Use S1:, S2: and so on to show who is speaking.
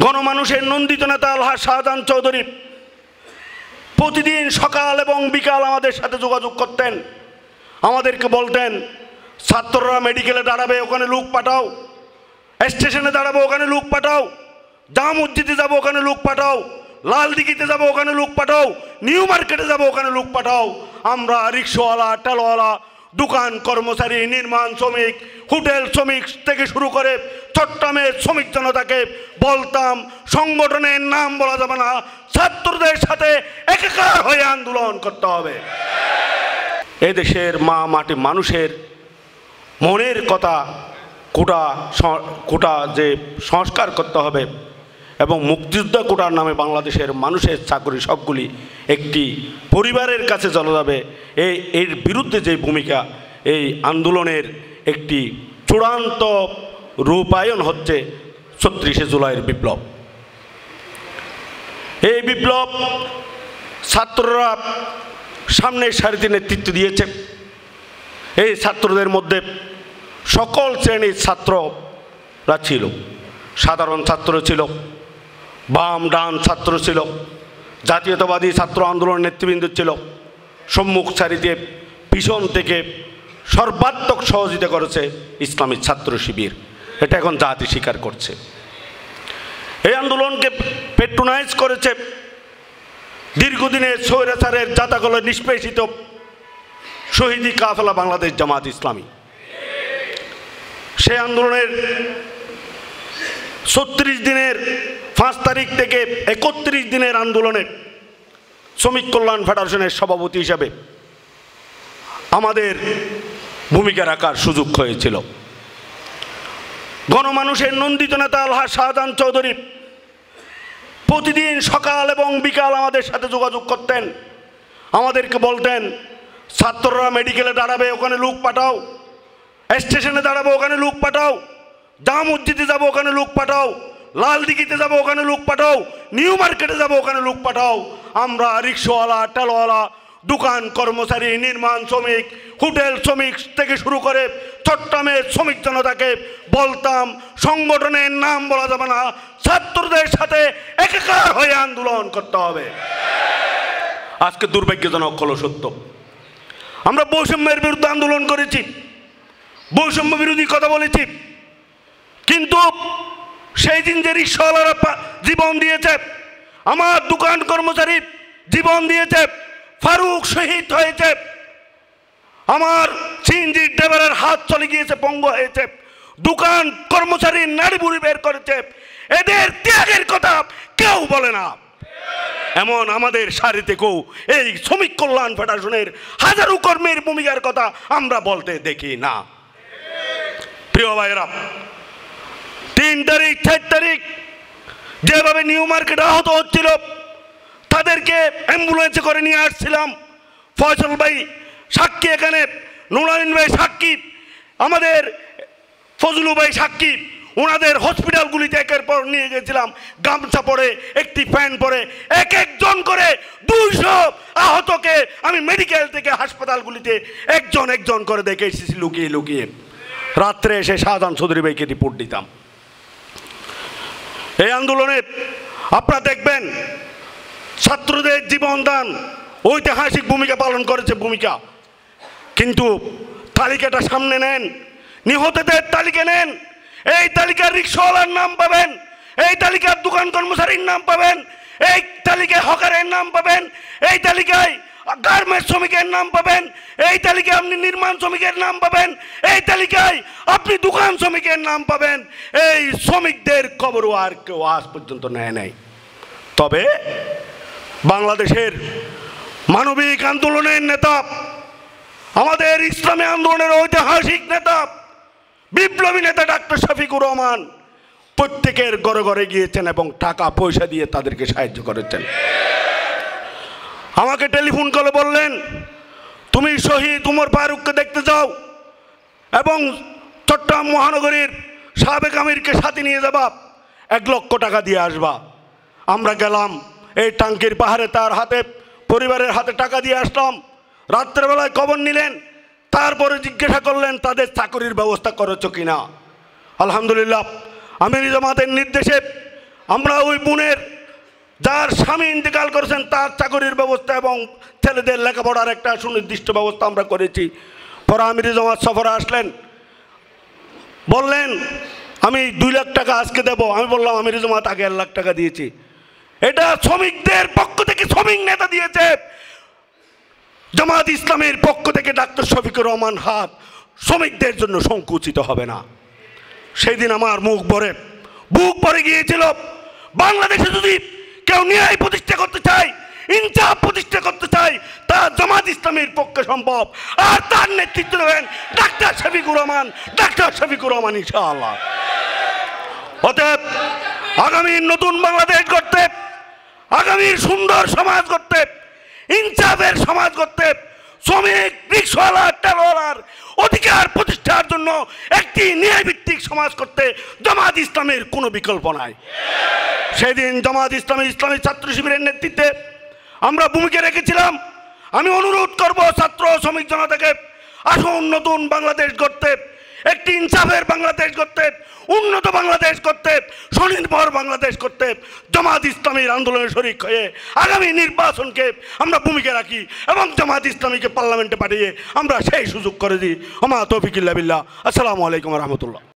S1: গণমানুষের নন্দিত নেতা আলহাজ শাহজাহান চৌধুরী প্রতিদিন সকাল এবং বিকাল আমাদের সাথে যোগাযোগ করতেন। আমাদেরকে বলতেন, ছাত্ররা মেডিকেলে দাঁড়াবে, ওখানে লোক পাঠাও, স্টেশনে দাঁড়াবো, ওখানে লোক পাঠাও, জামা মসজিদে যাবো, ওখানে লোক পাঠাও, লালদিঘিতে যাবো, ওখানে লোক পাঠাও, নিউ মার্কেটে যাবো, ওখানে লোক পাঠাও। আমরা রিক্সাওয়ালা, টেলাওয়ালা, দোকান কর্মচারী, নির্মাণ শ্রমিক, হোটেল শ্রমিক থেকে শুরু করে চট্টগ্রামের শ্রমিক জনতাকে বলতাম, সংগঠনের নাম বলা যাবে না, ছাত্রদের সাথে একাকার হয়ে আন্দোলন করতে হবে। এদেশের মা মাটি মানুষের মনের কথা কোটা যে সংস্কার করতে হবে এবং মুক্তিযোদ্ধা কোটার নামে বাংলাদেশের মানুষের চাকরি সবগুলি একটি পরিবারের কাছে চলে যাবে, এর বিরুদ্ধে যে ভূমিকা, এই আন্দোলনের একটি চূড়ান্ত রূপায়ণ হচ্ছে ৩৬শে জুলাইয়ের বিপ্লব। এই বিপ্লব ছাত্ররা সামনের সারিতে নেতৃত্ব দিয়েছে। এই ছাত্রদের মধ্যে সকল শ্রেণীর ছাত্ররা ছিল, সাধারণ ছাত্র ছিল, বাম ডান ছাত্র ছিল, জাতীয়তাবাদী ছাত্র আন্দোলনের নেতৃবৃন্দ ছিল। সম্মুখ সারিতে পিছন থেকে সর্বাত্মক সহযোগিতা করেছে ইসলামী ছাত্র শিবির, এটা এখন জাতি স্বীকার করছে। এই আন্দোলনকে পেট্রোনাইজ করেছে দীর্ঘদিনের স্বৈরাচারের জাতাকলে নিষ্পেষিত শহীদি কাফেলা বাংলাদেশ জামাত ইসলামী। সেই আন্দোলনের ৩৬ দিনের ৫ তারিখ থেকে ৩১ দিনের আন্দোলনে শ্রমিক কল্যাণ ফেডারেশনের সভাপতি হিসাবে আমাদের ভূমিকা রাখার সুযোগ হয়েছিল। গণমানুষের নন্দিত নেতা আলহাজ শাহজাহান চৌধুরী প্রতিদিন সকাল এবং বিকাল আমাদের সাথে যোগাযোগ করতেন। আমাদেরকে বলতেন, ছাত্ররা মেডিকেলে দাঁড়াবে, ওখানে লোক পাঠাও, স্টেশনে দাঁড়াবো, ওখানে লোক পাঠাও, জামা মসজিদে যাবো, ওখানে লোক পাঠাও, লালদিঘিতে যাবো, ওখানে লোক পাঠাও, নিউ মার্কেটে যাবো, ওখানে লোক পাঠাও। আমরা রিক্সাওয়ালা, টেলাওয়ালা, দোকান কর্মচারী, নির্মাণ শ্রমিক, হোটেল শ্রমিক থেকে শুরু করে চট্টগ্রামের শ্রমিক জনতাকে বলতাম, সংগঠনের নাম বলা যাবে না, ছাত্রদের সাথে একাকার হয়ে আন্দোলন করতে হবে। আজকে দুর্ভাগ্যজনক হলো সত্য, আমরা বৈষম্যের বিরুদ্ধে আন্দোলন করেছি, বৈষম্য বিরোধী কথা বলেছি, কিন্তু সেই দিন যে রিক্সাওয়ালারা জীবন দিয়েছে, আমার দোকান কর্মচারী জীবন দিয়েছে, ফারুক শহীদ হয়েছে, আমার সিএনজির ড্রাইভারের হাত চলে গিয়েছে, পঙ্গু হয়েছে, দোকান কর্মচারী নাড়ি বুড়ি বের করেছে, এদের ত্যাগের কথা কেউ বলে না। এমন আমাদের সারিতে কেউ এই শ্রমিক কল্যাণ ফেডারেশনের হাজারো কর্মীর ভূমিকার কথা আমরা বলতে দেখি না। প্রিয় ভাইয়েরা, ৩ তারিখ ৪ তারিখ যেভাবে নিউ মার্কেটে আহত হচ্ছিল, তাদেরকে অ্যাম্বুলেন্সে করে নিয়ে আসছিলাম। ফয়সল ভাই সাক্ষী, এখানে নুরাইন ভাই সাক্ষী, আমাদের ফজলু ভাই সাক্ষী। ওনাদের হসপিটালগুলিতে একের পর নিয়ে গেছিলাম, গামছা পরে, একটি প্যান্ট পরে, এক একজন করে ২০০ আহতকে আমি মেডিকেল থেকে হাসপাতালগুলিতে একজন একজন করে দেখে এসেছি লুকিয়ে লুকিয়ে। রাত্রে এসে শাহজাহান চৌধুরী ভাইকে রিপোর্ট দিতাম। এই আন্দোলনে আপনারা দেখবেন ছাত্রদের জীবনদান ঐতিহাসিক ভূমিকা পালন করেছে ভূমিকা, কিন্তু তালিকাটা সামনে নেন, নিহতদের তালিকা নেন, এই তালিকার রিক্সাওয়ালার নাম পাবেন, এই তালিকার দোকান কর্মচারীর নাম পাবেন, এই তালিকায় হকারের নাম পাবেন, এই তালিকায় গার্মেন্টস শ্রমিকের নাম পাবেন, এই তালিকায় আপনি নির্মাণ শ্রমিকের নাম পাবেন, এই তালিকায় আপনি দোকান শ্রমিকের নাম পাবেন। এই শ্রমিকদের খবরও আর কেউ আজ পর্যন্ত নেয় নাই। তবে বাংলাদেশের মানবিক আন্দোলনের নেতা, আমাদের ইসলামী আন্দোলনের ঐতিহাসিক নেতা, বিপ্লবী নেতা ডাক্তার শফিকুর রহমান প্রত্যেকের ঘরে ঘরে গিয়েছেন এবং টাকা পয়সা দিয়ে তাদেরকে সাহায্য করেছেন। আমাকে টেলিফোন করে বললেন, তুমি শহীদ উমর ফারুককে দেখতে যাও এবং চট্টগ্রাম মহানগরীর সাবেক আমিরকে সাথে নিয়ে যাবা, ১ লক্ষ টাকা দিয়ে আসবা। আমরা গেলাম, এই টাঙ্কির পাহাড়ে তার হাতে, পরিবারের হাতে টাকা দিয়ে আসলাম। রাত্রেবেলায় খবর নিলেন, তারপরে জিজ্ঞাসা করলেন তাদের চাকরির ব্যবস্থা করেছো কিনা। আলহামদুলিল্লাহ, আমির জামাতের নির্দেশে আমরা ওই বোনের যার স্বামী ইন্তেকাল করেছেন তার চাকরির ব্যবস্থা এবং ছেলেদের লেখাপড়ার একটা সুনির্দিষ্ট ব্যবস্থা আমরা করেছি। পরে আমির জামাত সফরে আসলেন, বললেন আমি 2 লাখ টাকা আজকে দেব। আমি বললাম আমির জামাত আগে 1 লাখ টাকা দিয়েছি। এটা শ্রমিকদের পক্ষ থেকে শ্রমিক নেতা দিয়েছে, জামাত ইসলামের পক্ষ থেকে ডাক্তার শফিকুর রহমান হাত শ্রমিকদের জন্য সংকুচিত হবে না। সেই দিন আমার বুক ভরে গিয়েছিল। বাংলাদেশে যদি কেউ ন্যায় প্রতিষ্ঠা করতে চায়, ইনসাফ প্রতিষ্ঠা করতে চায়, তা জামাত ইসলামের পক্ষে সম্ভব। আর তার নেতৃত্ব দেবেন ডাক্তার শফিকুর রহমান ইনশাআল্লাহ। অতএব আগামীর নতুন বাংলাদেশ গড়তে, আগামীর সুন্দর সমাজ গড়তে, ইনসাফের সমাজ গড়তে, শ্রমিক রিক্সাওয়ালা টেলার অধিকার প্রতিষ্ঠার জন্য একটি ন্যায়ভিত্তিক সমাজ করতে জামাত ইসলামের কোনো বিকল্প নাই। সেদিন জামাত ইসলামী ছাত্র শিবিরের নেতৃত্বে আমরা ভূমিকা রেখেছিলাম। আমি অনুরোধ করব ছাত্র শ্রমিক জনতাকে, আসুন নতুন বাংলাদেশ গড়তে, একটি ইনসাফের বাংলাদেশ করতে, উন্নত বাংলাদেশ করতে, স্বনির্ভর বাংলাদেশ করতে জামাত ইসলামীর আন্দোলনে শরিক হয়ে আগামী নির্বাচনকে আমরা ভূমিকা রাখি এবং জামাত ইসলামীকে পার্লামেন্টে পাঠিয়ে আমরা সেই সুযোগ করে দিই। আমা তৌফিক ইল্লা বিল্লাহ। আসসালামু আলাইকুম রহমতুল্লাহ।